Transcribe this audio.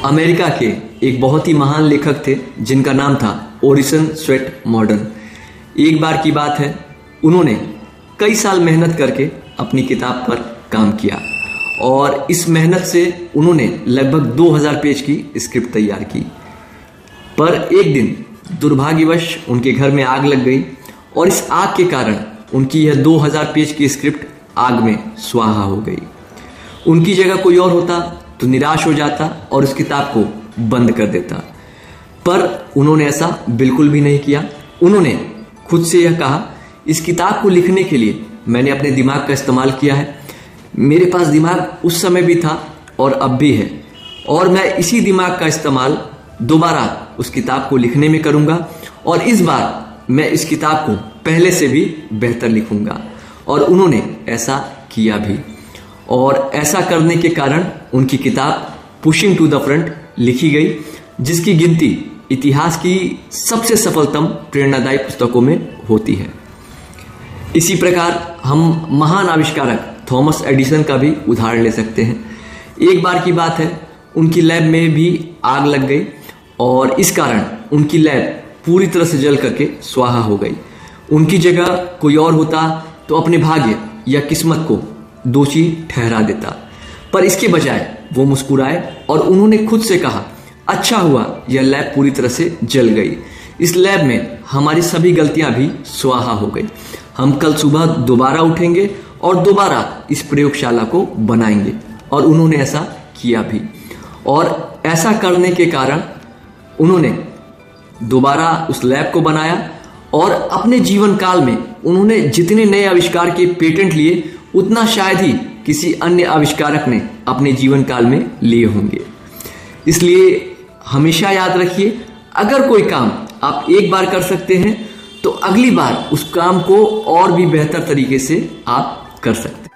America के एक बहुत ही महान लेखक थे जिनका नाम था ओरिसन स्वेट मॉडर्न। एक बार की बात है, उन्होंने कई साल मेहनत करके अपनी किताब पर काम किया और इस मेहनत से उन्होंने लगभग 2000 पेज की स्क्रिप्ट तैयार की। पर एक दिन दुर्भाग्यवश उनके घर में आग लग गई और इस आग के कारण उनकी यह 2000 पेज की स्क्रिप्ट आग में स्वाहा हो गई। उनकी जगह कोई और होता तो निराश हो जाता और उस किताब को बंद कर देता, पर उन्होंने ऐसा बिल्कुल भी नहीं किया। उन्होंने खुद से यह कहा, इस किताब को लिखने के लिए मैंने अपने दिमाग का इस्तेमाल किया है। मेरे पास दिमाग उस समय भी था और अब भी है, और मैं इसी दिमाग का इस्तेमाल दोबारा उस किताब को लिखने में करूंगा और इस बार मैं इस किताब को पहले से भी बेहतर लिखूंगा। और उन्होंने ऐसा किया भी, और ऐसा करने के कारण उनकी किताब पुशिंग टू द फ्रंट लिखी गई, जिसकी गिनती इतिहास की सबसे सफलतम प्रेरणादायी पुस्तकों में होती है। इसी प्रकार हम महान आविष्कारक थॉमस एडिसन का भी उदाहरण ले सकते हैं। एक बार की बात है, उनकी लैब में भी आग लग गई और इस कारण उनकी लैब पूरी तरह से जल करके स्वाहा हो गई। उनकी जगह कोई और होता तो अपने भाग्य या किस्मत को दोषी ठहरा देता, पर इसके बजाय वो मुस्कुराए और उन्होंने खुद से कहा, अच्छा हुआ यह लैब पूरी तरह से जल गई। इस लैब में हमारी सभी गलतियां भी स्वाहा हो गई। हम कल सुबह दोबारा उठेंगे और दोबारा इस प्रयोगशाला को बनाएंगे। और उन्होंने ऐसा किया भी, और ऐसा करने के कारण उन्होंने दोबारा उस लैब को बनाया और अपने जीवन काल में उन्होंने जितने नए आविष्कार के पेटेंट लिए उतना शायद ही किसी अन्य आविष्कारक ने अपने जीवन काल में लिए होंगे। इसलिए हमेशा याद रखिए, अगर कोई काम आप एक बार कर सकते हैं तो अगली बार उस काम को और भी बेहतर तरीके से आप कर सकते हैं।